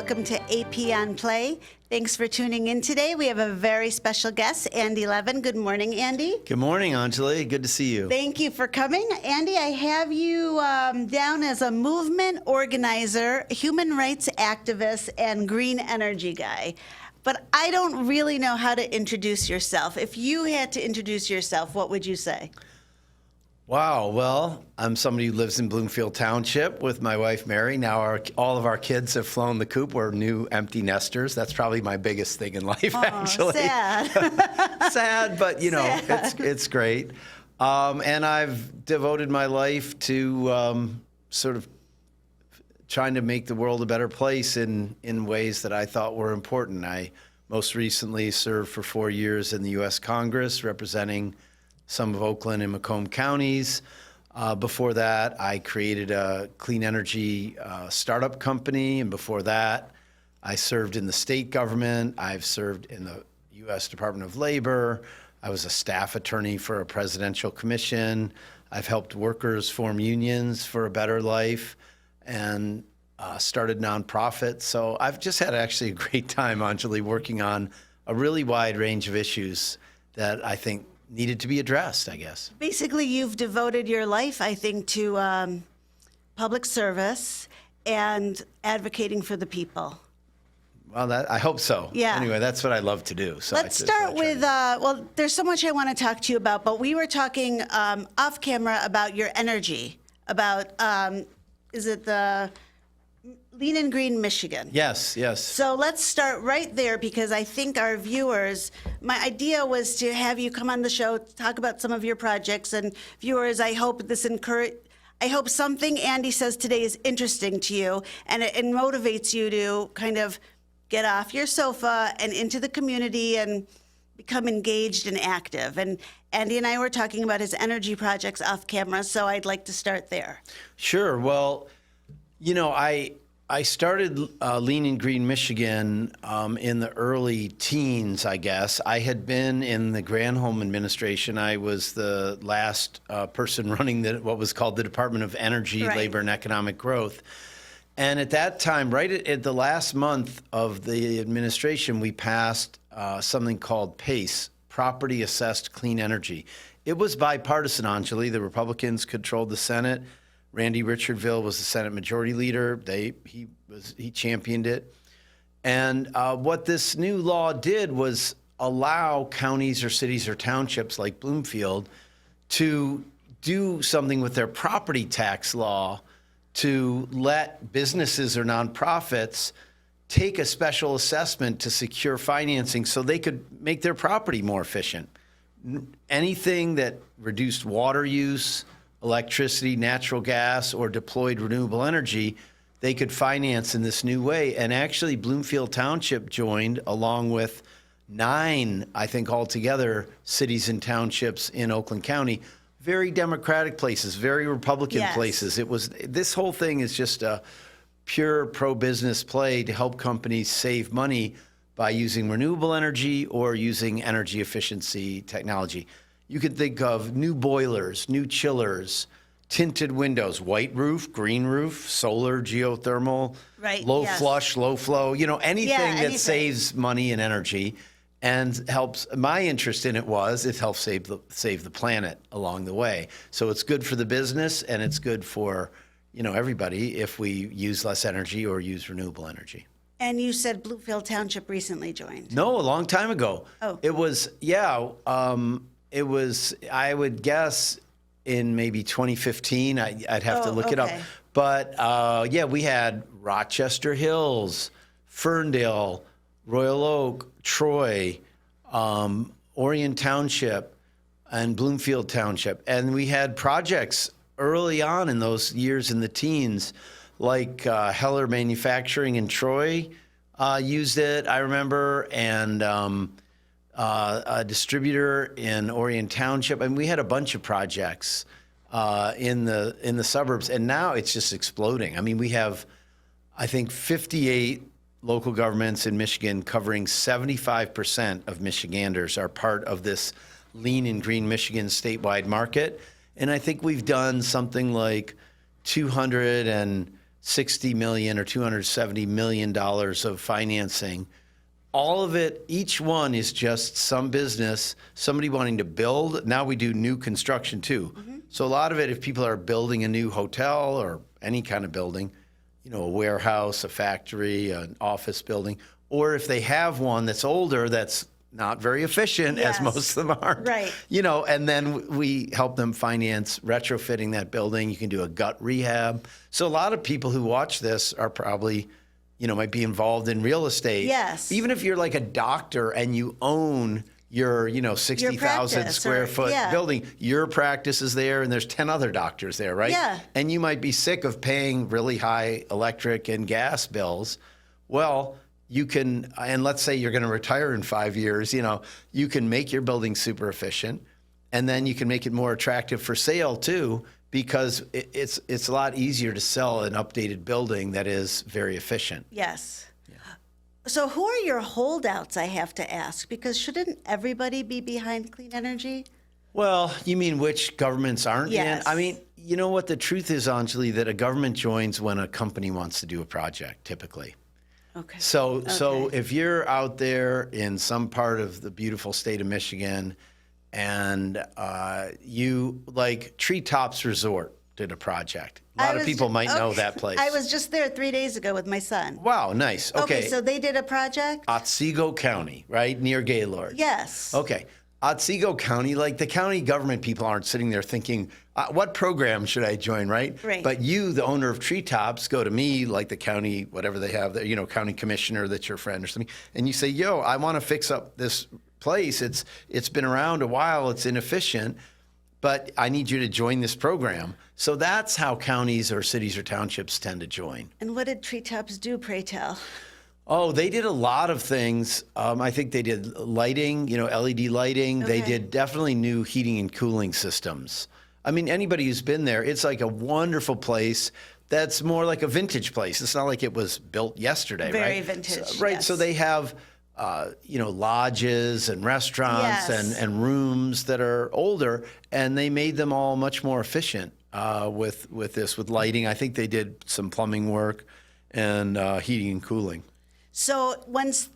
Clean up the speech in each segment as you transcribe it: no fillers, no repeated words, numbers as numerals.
welcome to AP on Play. Thanks for tuning in today. We have a very special guest, Andy Levin. Good morning, Andy. Good morning, Anjali. Good to see you. Thank you for coming. Andy, I have you down as a movement organizer, human rights activist, and green energy guy. But I don't really know how to introduce yourself. If you had to introduce yourself, what would you say? Wow. Well, I'm somebody who lives in Bloomfield Township with my wife, Mary. Now all of our kids have flown the coop. We're new empty nesters. That's probably my biggest thing in life, actually. Sad. Sad, but, you know, Sad. it's great. And I've devoted my life to sort of trying to make the world a better place in ways that I thought were important. I most recently served for 4 years in the U.S. Congress representing some of Oakland and Macomb counties. Before that, I created a clean energy startup company. And before that, I served in the state government. I've served in the U.S. Department of Labor. I was a staff attorney for a presidential commission. I've helped workers form unions for a better life and started nonprofits. So I've just had actually a great time, Anjali, working on a really wide range of issues that I think needed to be addressed, I guess. Basically, you've devoted your life, I think, to public service and advocating for the people. Well, I hope so. Yeah. Anyway, that's what I love to do. So Let's start with, well, there's so much I want to talk to you about, but we were talking off camera about your energy, about, is it the Lean and Green Michigan? Yes, yes. So let's start right there, because I think our viewers, my idea was to have you come on the show, talk about some of your projects, and viewers, I hope something Andy says today is interesting to you, and it motivates you to kind of get off your sofa and into the community and become engaged and active. And Andy and I were talking about his energy projects off camera, so I'd like to start there. Sure. Well, you know, I started Lean and Green Michigan in the early teens, I guess. I had been in the Granholm administration. I was the last person running what was called the Department of Energy, Right. Labor, and Economic Growth. And at that time, right at the last month of the administration, we passed something called PACE, Property Assessed Clean Energy. It was bipartisan, Anjali. The Republicans controlled the Senate. Randy Richardville was the Senate Majority Leader. He championed it. And what this new law did was allow counties or cities or townships like Bloomfield to do something with their property tax law to let businesses or nonprofits take a special assessment to secure financing so they could make their property more efficient. Anything that reduced water use, electricity, natural gas, or deployed renewable energy, they could finance in this new way. And actually, Bloomfield Township joined, along with 9, I think altogether, cities and townships in Oakland County. Very Democratic places, very Republican Yes. places. This whole thing is just a pure pro-business play to help companies save money by using renewable energy or using energy efficiency technology. You could think of new boilers, new chillers, tinted windows, white roof, green roof, solar, geothermal, Right, low yes. flush, low flow, anything that anything. saves money and energy and helps. My interest in it helps save the planet along the way. So it's good for the business and it's good for, everybody if we use less energy or use renewable energy. And you said Bloomfield Township recently joined. No, a long time ago. Oh. It was, it was, I would guess, in maybe 2015. I'd have to look it up. Okay. But, we had Rochester Hills, Ferndale, Royal Oak, Troy, Orion Township, and Bloomfield Township. And we had projects early on in those years in the teens, like Heller Manufacturing in Troy used it, I remember, and a distributor in Orion Township, and we had a bunch of projects in the suburbs, and now it's just exploding. I mean, we have, I think, 58 local governments in Michigan covering 75% of Michiganders are part of this Lean and Green Michigan statewide market, and I think we've done something like 200 and $60 million or $270 million of financing. All of it, each one is just some business, somebody wanting to build. Now we do new construction too. So a lot of it, if people are building a new hotel or any kind of building, a warehouse, a factory, an office building, or if they have one that's older, that's not very efficient, as most of them aren't. Right. And then we help them finance retrofitting that building. You can do a gut rehab. So a lot of people who watch this are probably, might be involved in real estate. Yes. Even if you're like a doctor and you own your, 60,000 square foot building, your practice is there and there's 10 other doctors there, right? Yeah. And you might be sick of paying really high electric and gas bills. Well, you can, and let's say you're going to retire in 5 years, you can make your building super efficient, and then you can make it more attractive for sale too, because it's a lot easier to sell an updated building that is very efficient. Yes. So who are your holdouts, I have to ask? Because shouldn't everybody be behind clean energy? Well, you mean which governments aren't Yes. in? I mean, you know what the truth is, Anjali, that a government joins when a company wants to do a project, typically. Okay. So if you're out there in some part of the beautiful state of Michigan and you, like Treetops Resort did a project. A lot of people might know that place. I was just there 3 days ago with my son. Wow, nice. Okay. So they did a project? Otsego County, right? Near Gaylord. Yes. Okay. Otsego County, like the county government people aren't sitting there thinking, what program should I join, right? Right. But you, the owner of Treetops, go to me, like the county, whatever they have there, county commissioner that's your friend or something, and you say, yo, I want to fix up this place. It's been around a while. It's inefficient, but I need you to join this program. So that's how counties or cities or townships tend to join. And what did Treetops do, pray tell? Oh, they did a lot of things. I think they did lighting, LED lighting. Okay. They did definitely new heating and cooling systems. I mean, anybody who's been there, it's like a wonderful place that's more like a vintage place. It's not like it was built yesterday, Very right? vintage, Right. yes. So they have, lodges and restaurants Yes. and rooms that are older, and they made them all much more efficient with lighting. I think they did some plumbing work and heating and cooling. So once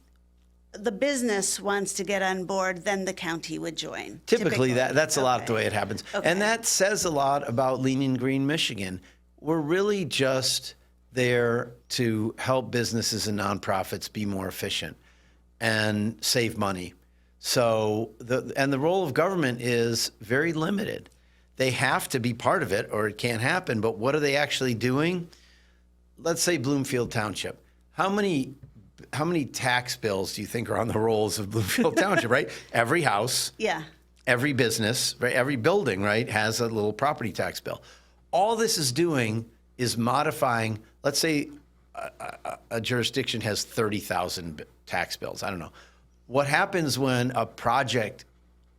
the business wants to get on board, then the county would join. Typically, that's a lot of the way it happens. Okay. And that says a lot about Lean and Green Michigan. We're really just there to help businesses and nonprofits be more efficient and save money. So the role of government is very limited. They have to be part of it or it can't happen. But what are they actually doing? Let's say Bloomfield Township. How many tax bills do you think are on the rolls of Bloomfield Township, right? Every house, Yeah. every business, right? Every building, right, has a little property tax bill. All this is doing is modifying, let's say a jurisdiction has 30,000 tax bills. I don't know. What happens when a project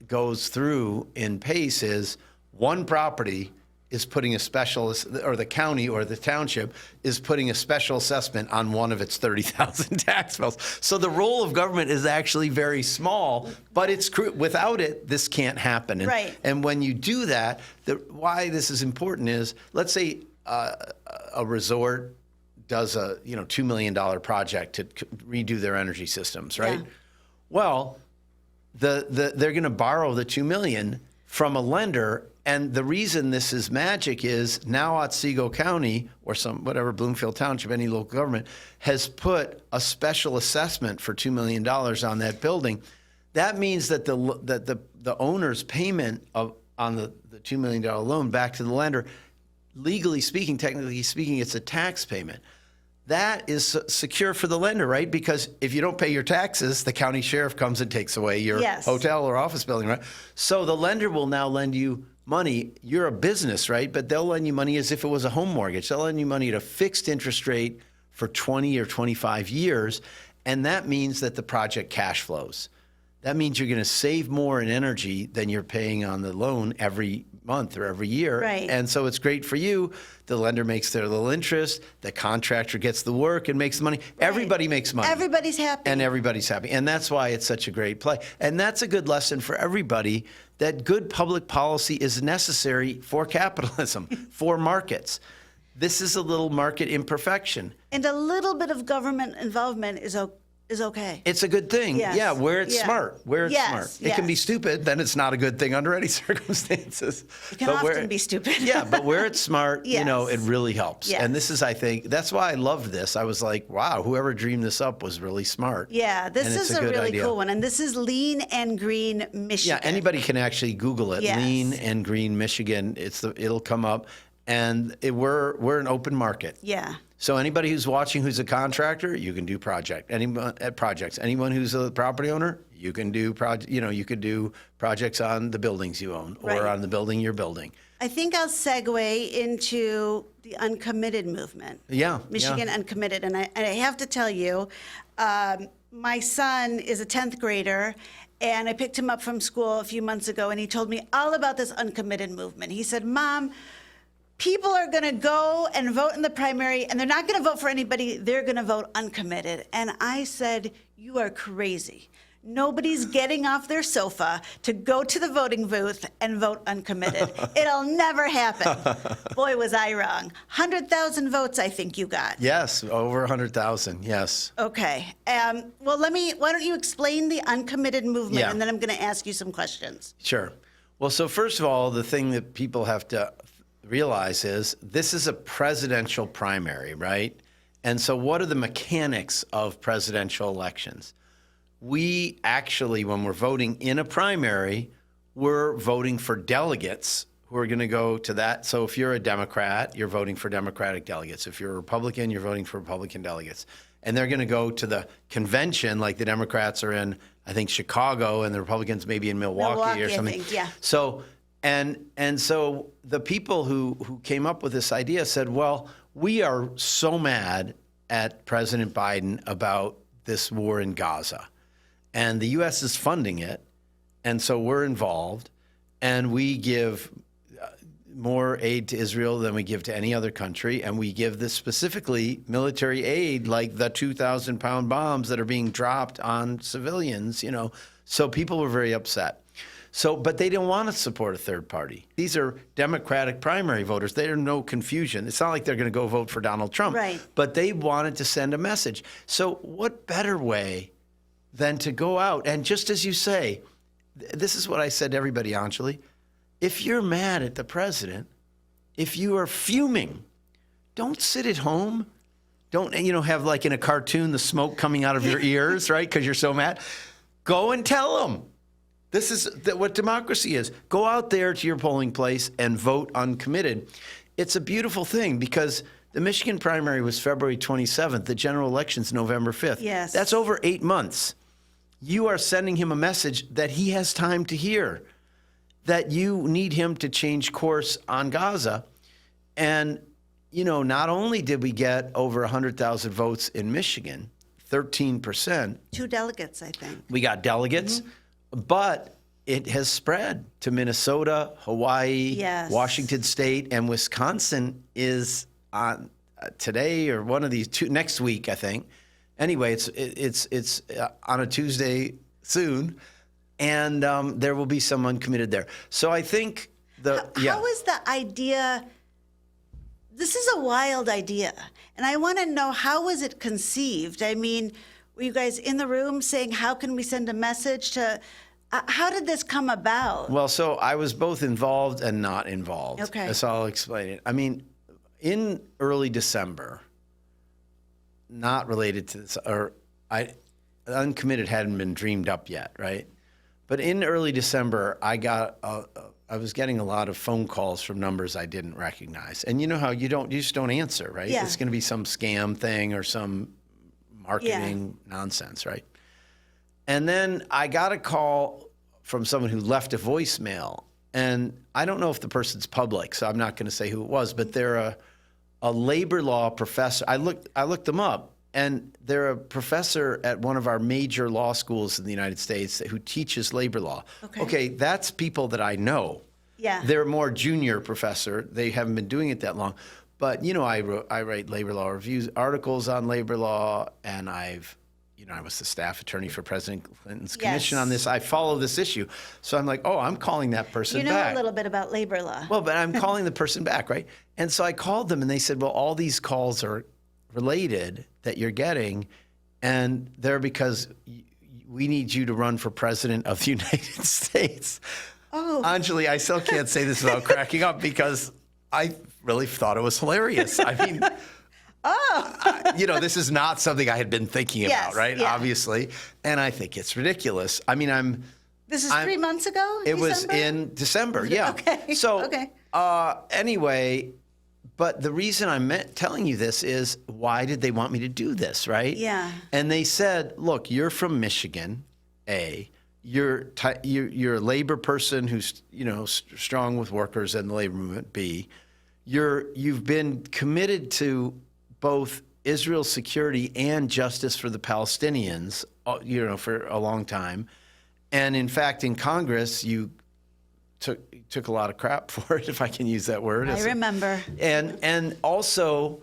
goes through in PACE is one property is putting a special, or the county or the township is putting a special assessment on one of its 30,000 tax bills. So the role of government is actually very small, but without it, this can't happen. And, Right. And when you do that, why this is important is, let's say a resort does a $2 million project to redo their energy systems, right? Yeah. Well, they're going to borrow the $2 million from a lender. And the reason this is magic is now Otsego County or Bloomfield Township, any local government, has put a special assessment for $2 million on that building. That means that the owner's payment on the $2 million loan back to the lender, legally speaking, technically speaking, it's a tax payment. That is secure for the lender, right? Because if you don't pay your taxes, the county sheriff comes and takes away your Yes. hotel or office building, right? So the lender will now lend you money. You're a business, right? But they'll lend you money as if it was a home mortgage. They'll lend you money at a fixed interest rate for 20 or 25 years. And that means that the project cash flows. That means you're going to save more in energy than you're paying on the loan every month or every year. Right. And so it's great for you. The lender makes their little interest. The contractor gets the work and makes the money. Everybody makes money. Everybody's happy. And everybody's happy. And that's why it's such a great play. And that's a good lesson for everybody, that good public policy is necessary for capitalism, for markets. this is a little market imperfection. And a little bit of government involvement is okay. It's a good thing. Yes. Yeah, where it's Yeah. smart. Where it's Yes, smart. It yes. can be stupid, then it's not a good thing under any circumstances. It can But often be stupid. Yeah, but where it's smart, Yes. it really helps. Yes. And this is, I think, that's why I loved this. I was like, wow, whoever dreamed this up was really smart. Yeah, this And it's is a good really idea. cool one. And this is Lean and Green Michigan. Yeah, anybody can actually Google it. Yes. Lean and Green Michigan. It'll come up. And we're an open market. Yeah. So anybody who's watching who's a contractor, you can do projects. Anyone who's a property owner, you can do you could do projects on the buildings you own or Right. on the building you're building. I think I'll segue into the Uncommitted Movement. Yeah. Michigan yeah. Uncommitted. And I have to tell you, my son is a 10th grader, and I picked him up from school a few months ago, and he told me all about this Uncommitted Movement. He said, Mom, people are going to go and vote in the primary, and they're not going to vote for anybody. They're going to vote uncommitted. And I said, you are crazy. Nobody's getting off their sofa to go to the voting booth and vote uncommitted. It'll never happen. Boy, was I wrong. 100,000 votes, I think you got. Yes, over 100,000. Yes. Okay. Well, why don't you explain the Uncommitted Movement, Yeah. and then I'm going to ask you some questions. Sure. Well, so first of all, the thing that people have to realize is this is a presidential primary, right? And so what are the mechanics of presidential elections? We actually, when we're voting in a primary, we're voting for delegates who are going to go to that. So if you're a Democrat, you're voting for Democratic delegates. If you're a Republican, you're voting for Republican delegates. And they're going to go to the convention, like the Democrats are in, I think, Chicago, and the Republicans maybe in Milwaukee or something. I think, yeah. So and so the people who came up with this idea said, well, we are so mad at President Biden about this war in Gaza. And the U.S. is funding it. And so we're involved. And we give more aid to Israel than we give to any other country. And we give this specifically military aid, like the 2,000-pound bombs that are being dropped on civilians, So people were very upset. So, but they didn't want to support a third party. These are Democratic primary voters. There's no confusion. It's not like they're going to go vote for Donald Trump. Right. But they wanted to send a message. So what better way than to go out and just as you say, this is what I said to everybody, Anjali, if you're mad at the president, if you are fuming, don't sit at home. Don't, have like in a cartoon, the smoke coming out of your ears, right? Because you're so mad. Go and tell them. This is what democracy is. Go out there to your polling place and vote uncommitted. It's a beautiful thing because the Michigan primary was February 27th. The general election's November 5th. Yes. That's over 8 months. You are sending him a message that he has time to hear, that you need him to change course on Gaza. And, not only did we get over 100,000 votes in Michigan, 13%. 2 delegates, I think. We got delegates. Mm-hmm. But it has spread to Minnesota, Hawaii, Yes. Washington State, and Wisconsin is on today or one of these two next week, I think. Anyway, it's on a Tuesday soon, and there will be some uncommitted there. So I think How is the idea? This is a wild idea, and I want to know, how was it conceived? I mean, were you guys in the room saying, how can we send a message to, how did this come about? Well, so I was both involved and not involved. Okay. So I'll explain it. I mean, in early December, not related to this, uncommitted hadn't been dreamed up yet, right? But in early December, I was getting a lot of phone calls from numbers I didn't recognize. And you know how you just don't answer, right? Yeah. It's going to be some scam thing or some marketing nonsense, right? And then I got a call from someone who left a voicemail. And I don't know if the person's public, so I'm not going to say who it was, but they're a labor law professor. I looked them up, and they're a professor at one of our major law schools in the United States who teaches labor law. Okay, that's people that I know. Yeah. They're more junior professor. They haven't been doing it that long. But, I write labor law reviews, articles on labor law, and I've, I was the staff attorney for President Clinton's Yes. commission on this. I follow this issue. So I'm like, oh, I'm calling that person You know back. a little bit about labor law. Well, but I'm calling the person back, right? And so I called them and they said, well, all these calls are related that you're getting, and they're because we need you to run for president of the United States. Oh. Anjali, I still can't say this without cracking up because I really thought it was hilarious. I mean, this is not something I had been thinking Yes, about, right? yeah. Obviously. And I think it's ridiculous. I mean, This is 3 months ago? it was December? in December, yeah. Okay, So, okay. Anyway, but the reason I'm telling you this is, why did they want me to do this, right? Yeah. And they said, look, you're from Michigan, A. You're a labor person who's, strong with workers and the labor movement, B. You've been committed to both Israel's security and justice for the Palestinians, for a long time. And in fact, in Congress, you took a lot of crap for it, if I can use that word. I remember. And also,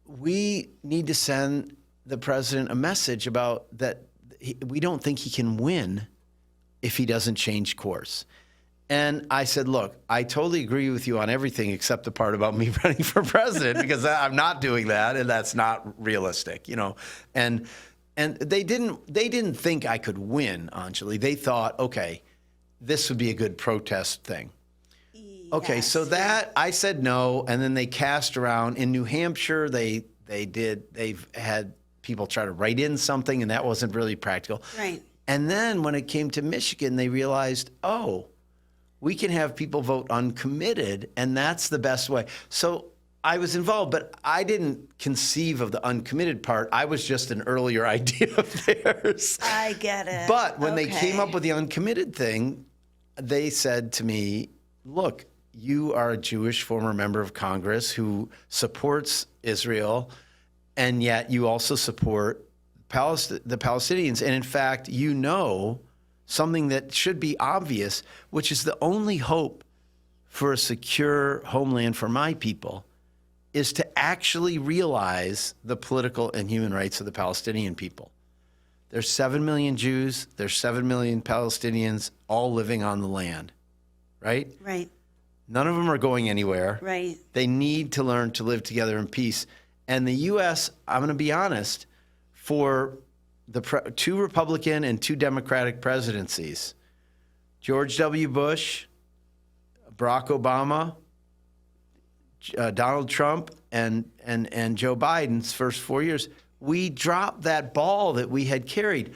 we need to send the president a message about that we don't think he can win if he doesn't change course. And I said, look, I totally agree with you on everything except the part about me running for president, because I'm not doing that, and that's not realistic, And they didn't think I could win, Anjali. They thought, okay, this would be a good protest thing. Okay, Yes, so that I said no, and then they cast around. In New Hampshire, they've had people try to write in something, and that wasn't really practical. Right. And then when it came to Michigan, they realized, oh, we can have people vote uncommitted, and that's the best way. So I was involved, but I didn't conceive of the uncommitted part. I was just an earlier idea of theirs. I get it. But when they Okay. came up with the uncommitted thing, they said to me, look, you are a Jewish former member of Congress who supports Israel, and yet you also support the Palestinians. And in fact, something that should be obvious, which is the only hope for a secure homeland for my people is to actually realize the political and human rights of the Palestinian people. There's 7 million Jews, there's 7 million Palestinians all living on the land, right? Right. None of them are going anywhere. Right. They need to learn to live together in peace. And the U.S., I'm going to be honest, for the 2 Republican and 2 Democratic presidencies, George W. Bush, Barack Obama, Donald Trump, and Joe Biden's first 4 years, we dropped that ball that we had carried.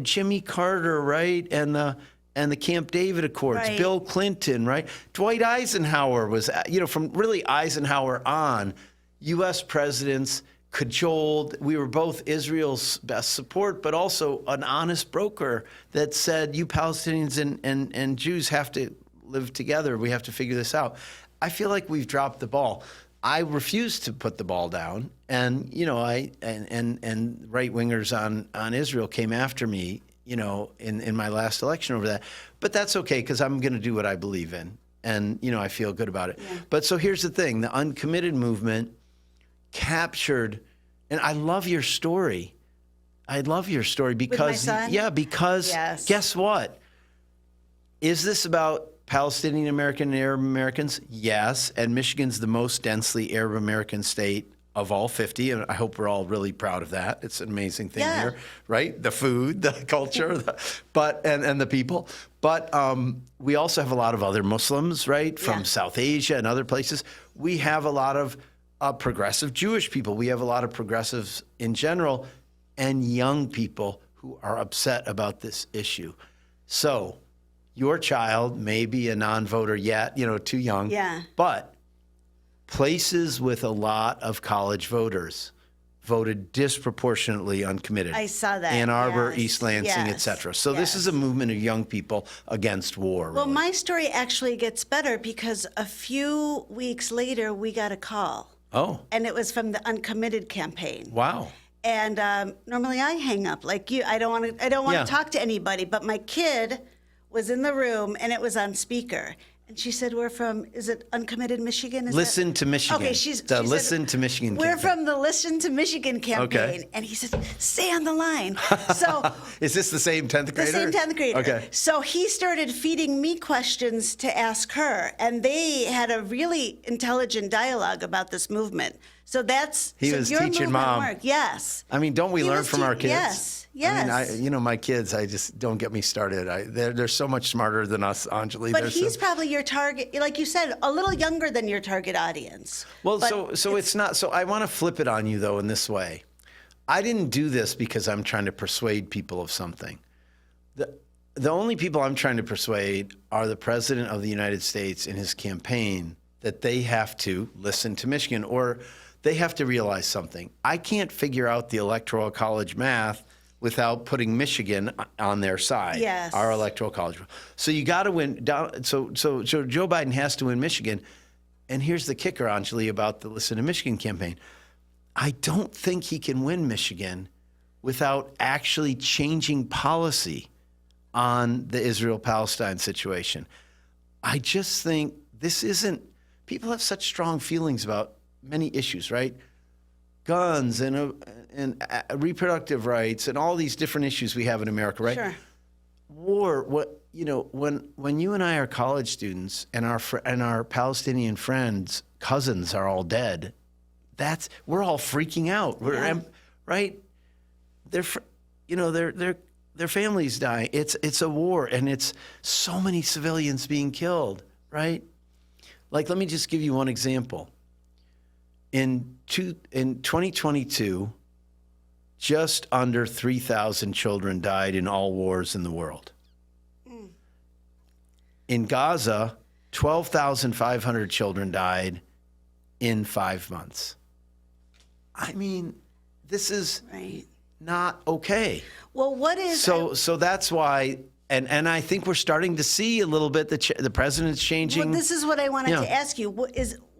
Jimmy Carter, right, and the Camp David Accords, Right. Bill Clinton, right, Dwight Eisenhower was, from really Eisenhower on, U.S. presidents cajoled. We were both Israel's best support, but also an honest broker that said, you Palestinians and Jews have to live together. We have to figure this out. I feel like we've dropped the ball. I refuse to put the ball down. And, and right wingers on Israel came after me, in my last election over that. But that's okay, because I'm going to do what I believe in. And, I feel good about it. Yeah. But so here's the thing. The Uncommitted Movement captured, and I love your story. I love your story because, son? because Yes. guess what? Is this about Palestinian American and Arab Americans? Yes. And Michigan's the most densely Arab American state of all 50. And I hope we're all really proud of that. It's an amazing thing Yeah. here, right? The food, the culture, and the people. But we also have a lot of other Muslims, right? From Yeah. South Asia and other places. We have a lot of progressive Jewish people. We have a lot of progressives in general, and young people who are upset about this issue. So your child may be a non-voter yet, too young. Yeah. But places with a lot of college voters voted disproportionately uncommitted. I saw that. Ann Arbor, Yes. East Lansing, Yes. et cetera. So this is a Yes. movement of young people against war. Well, really. my story actually gets better because a few weeks later, we got a call. Oh, And it was from the Uncommitted campaign. wow. And normally I hang up like you. I don't want to Yeah. talk to anybody. But my kid was in the room and it was on speaker. And she said, we're from, is it Uncommitted Michigan? Is Listen to Michigan. Okay, she said, Listen to Michigan We're campaign. from the Listen to Michigan campaign. Okay. And he said, stay on the line. So Is this the same 10th grader? the same 10th grader. Okay. So he started feeding me questions to ask her. And they had a really intelligent dialogue about this movement. So that's He so was your teaching movement Mom. worked. Yes. I mean, don't we He learn was from our kids? Yes. Yes. I mean, my kids, I just don't get me started. They're so much smarter than us, Anjali. But he's probably your target, like you said, a little younger than your target audience. Well, But so it's not. So I want to flip it on you though in this way. I didn't do this because I'm trying to persuade people of something. The only people I'm trying to persuade are the president of the United States and his campaign that they have to listen to Michigan, or they have to realize something. I can't figure out the electoral college math without putting Michigan on their side. Yes. Our electoral college. So you got to win. So Joe Biden has to win Michigan. And here's the kicker, Anjali, about the Listen to Michigan campaign. I don't think he can win Michigan without actually changing policy on the Israel-Palestine situation. I just think this isn't, people have such strong feelings about many issues, right? Guns and reproductive rights and all these different issues we have in America, right? Sure. War, when you and I are college students and our Palestinian friends, cousins are all dead, we're all freaking out. Right? Their families die. It's a war, and it's so many civilians being killed, right? Like, let me just give you one example. In 2022, just under 3,000 children died in all wars in the world. In Gaza, 12,500 children died in 5 months. I mean, this is Right. not okay. Well, what is So that's why, and I think we're starting to see a little bit the president's changing. Well, this is what I wanted Yeah. to ask you.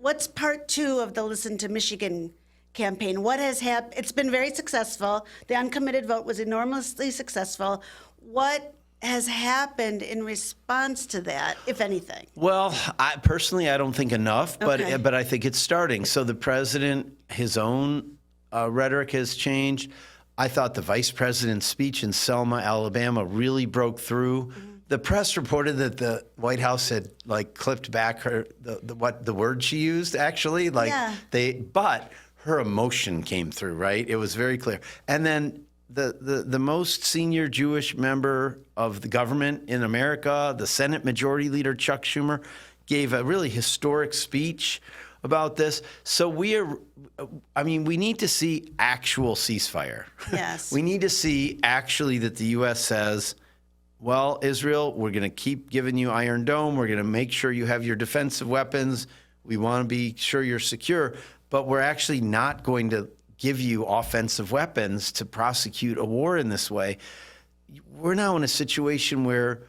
What's part 2 of the Listen to Michigan campaign? What has happened? It's been very successful. The uncommitted vote was enormously successful. What has happened in response to that, if anything? Well, I don't think enough, Okay. but I think it's starting. So the president, his own rhetoric has changed. I thought the vice president's speech in Selma, Alabama, really broke through. Mm-hmm. The press reported that the White House had clipped back the word she used, actually. But her emotion came through, right? It was very clear. And then the most senior Jewish member of the government in America, the Senate Majority Leader Chuck Schumer, gave a really historic speech about this. So we need to see actual ceasefire. Yes. We need to see actually that the U.S. says, well, Israel, we're going to keep giving you Iron Dome. We're going to make sure you have your defensive weapons. We want to be sure you're secure, but we're actually not going to give you offensive weapons to prosecute a war in this way. We're now in a situation where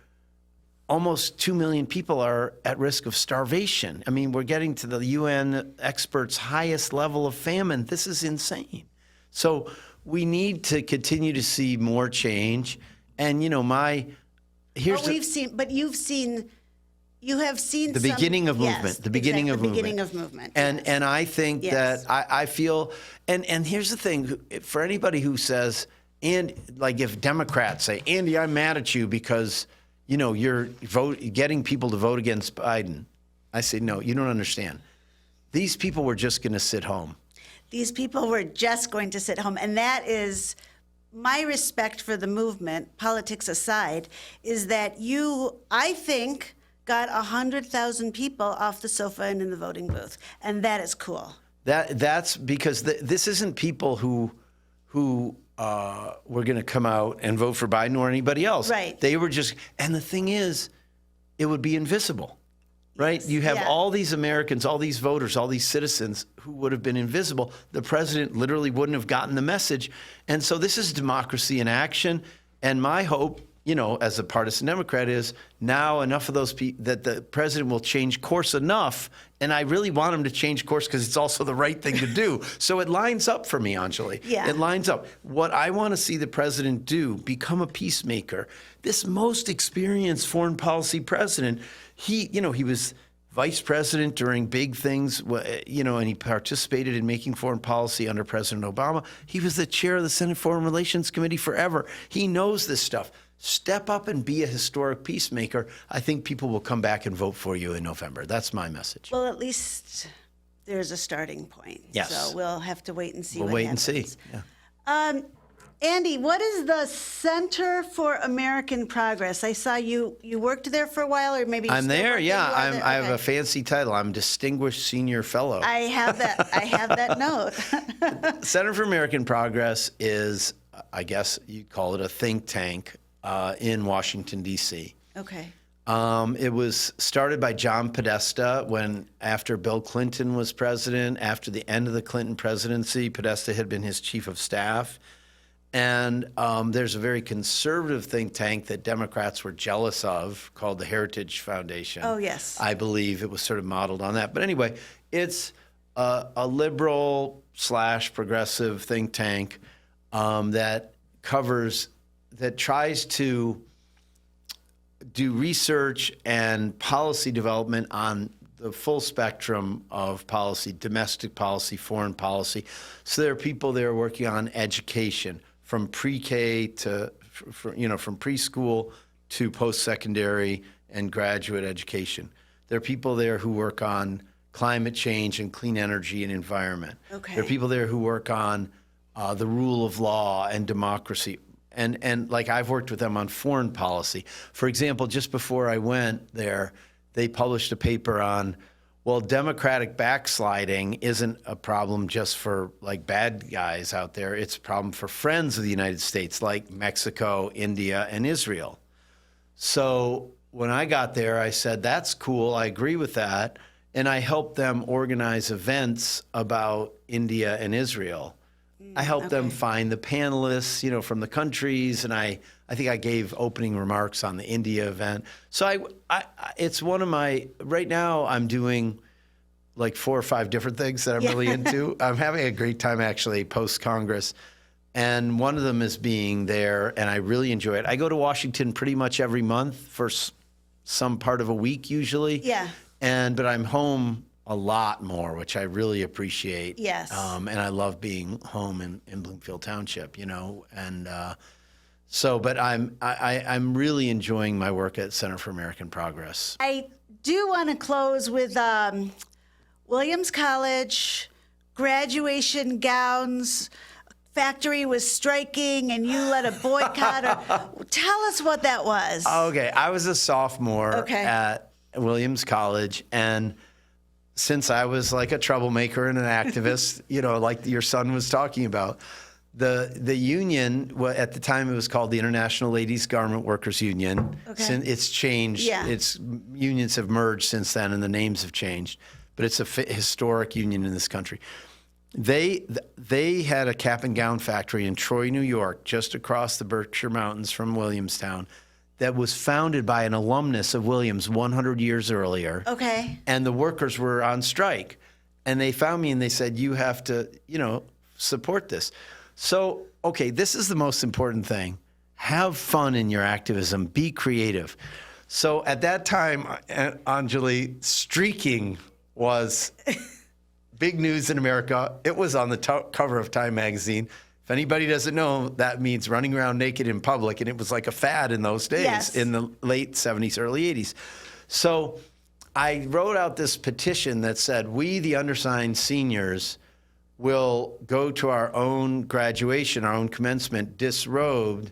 almost 2 million people are at risk of starvation. I mean, we're getting to the UN experts' highest level of famine. This is insane. So we need to continue to see more change. And, here's But you've seen the beginning of movement. Yes, The beginning exactly, of movement. the beginning of movement. And I think Yes. that I feel, and here's the thing, for anybody who says, and if Democrats say, Andy, I'm mad at you because, you're getting people to vote against Biden. I say, no, you don't understand. These people were just going to sit home. These people were just going to sit home. And that is my respect for the movement, politics aside, is that I think, got 100,000 people off the sofa and in the voting booth. And that is cool. That's because this isn't people who were going to come out and vote for Biden or anybody else. Right. They were just, and the thing is, it would be invisible, right? Yes. You have Yeah. all these Americans, all these voters, all these citizens who would have been invisible. The president literally wouldn't have gotten the message. And so this is democracy in action. And my hope as a partisan Democrat, is now enough of those people that the president will change course enough. And I really want him to change course because it's also the right thing to do. So it lines up for me, Anjali. Yeah. It lines up. What I want to see the president do, become a peacemaker. This most experienced foreign policy president, he was vice president during big things, and he participated in making foreign policy under President Obama. He was the chair of the Senate Foreign Relations Committee forever. He knows this stuff. Step up and be a historic peacemaker. I think people will come back and vote for you in November. That's my message. Well, at least there's a starting point. Yes. So we'll have to wait and see We'll what wait happens. and see. Yeah. Andy, what is the Center for American Progress? I saw you worked there for a while, or maybe I'm there. Yeah, I have Okay. a fancy title. I'm Distinguished Senior Fellow. I have that note. Center for American Progress is, I guess you'd call it a think tank in Washington, D.C. Okay. It was started by John Podesta after Bill Clinton was president. After the end of the Clinton presidency, Podesta had been his chief of staff. And there's a very conservative think tank that Democrats were jealous of called the Heritage Foundation. Oh, yes. I believe it was sort of modeled on that. But anyway, it's a liberal / progressive think tank that tries to do research and policy development on the full spectrum of policy, domestic policy, foreign policy. So there are people there working on education, from pre-K to, from preschool to post-secondary and graduate education. There are people there who work on climate change and clean energy and environment. Okay. There are people there who work on the rule of law and democracy. And like I've worked with them on foreign policy. For example, just before I went there, they published a paper on, democratic backsliding isn't a problem just for like bad guys out there. It's a problem for friends of the United States, like Mexico, India, and Israel. So when I got there, I said, that's cool. I agree with that. And I helped them organize events about India and Israel. I helped them find the panelists, from the countries, and I think I gave opening remarks on the India event. So it's one of right now I'm doing like 4 or 5 different things that I'm really into. I'm having a great time actually post-Congress. And one of them is being there, and I really enjoy it. I go to Washington pretty much every month for some part of a week usually. Yeah. But I'm home a lot more, which I really appreciate. Yes. And I love being home in Bloomfield Township, and but I'm really enjoying my work at Center for American Progress. I do want to close with Williams College, graduation gowns, factory was striking, and you led a boycott. Tell us what that was. Okay, I was a sophomore at Williams College, and since I was like a troublemaker and an activist, like your son was talking about, the union, at the time it was called the International Ladies Garment Workers Union. Okay. It's changed. Yeah. Unions have merged since then, and the names have changed. But it's a historic union in this country. They had a cap and gown factory in Troy, New York, just across the Berkshire Mountains from Williamstown, that was founded by an alumnus of Williams 100 years earlier. Okay. And the workers were on strike. And they found me and they said, you have to, support this. So, this is the most important thing. Have fun in your activism. Be creative. So at that time, Anjali, streaking was big news in America. It was on the cover of Time magazine. If anybody doesn't know, that means running around naked in public, and it was like a fad in those days, in the late 70s, early 80s. So I wrote out this petition that said, we, the undersigned seniors, will go to our own graduation, our own commencement, disrobed,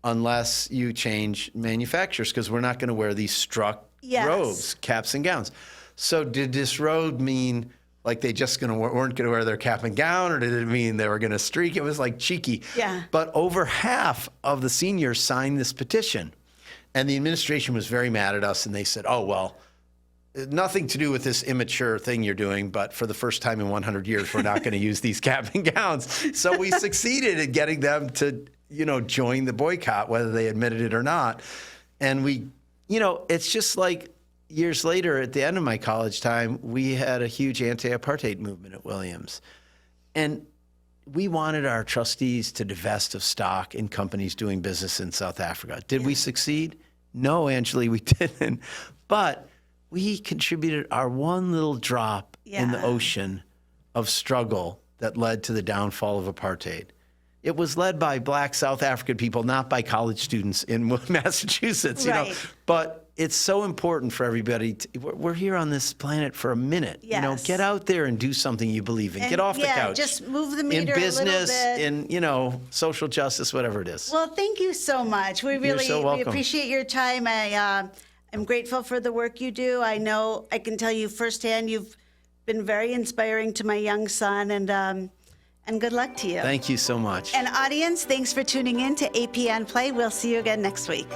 unless you change manufacturers, because we're not going to wear these struck robes, caps and gowns. So did disrobe mean like they just weren't going to wear their cap and gown, or did it mean they were going to streak? It was like cheeky. Yeah. But over half of the seniors signed this petition. And the administration was very mad at us, and they said, nothing to do with this immature thing you're doing, but for the first time in 100 years, we're not going to use these cap and gowns. So we succeeded in getting them to joined the boycott, whether they admitted it or not. And it's just like years later, at the end of my college time, we had a huge anti-apartheid movement at Williams. And we wanted our trustees to divest of stock in companies doing business in South Africa. Did we succeed? No, Angela, we didn't. But we contributed our one little drop in the ocean of struggle that led to the downfall of apartheid. It was led by Black South African people, not by college students in Massachusetts, Right. But it's so important for everybody. We're here on this planet for a minute. Yes. Get out there and do something you believe in. And, Get off the couch. Just move the meter in business, a little bit. in social justice, whatever it is. Well, thank you so much. We really so we welcome. appreciate your time. I'm grateful for the work you do. I know I can tell you firsthand you've been very inspiring to my young son, and good luck to you. Thank you so much. And audience, thanks for tuning in to AP on Play. We'll see you again next week.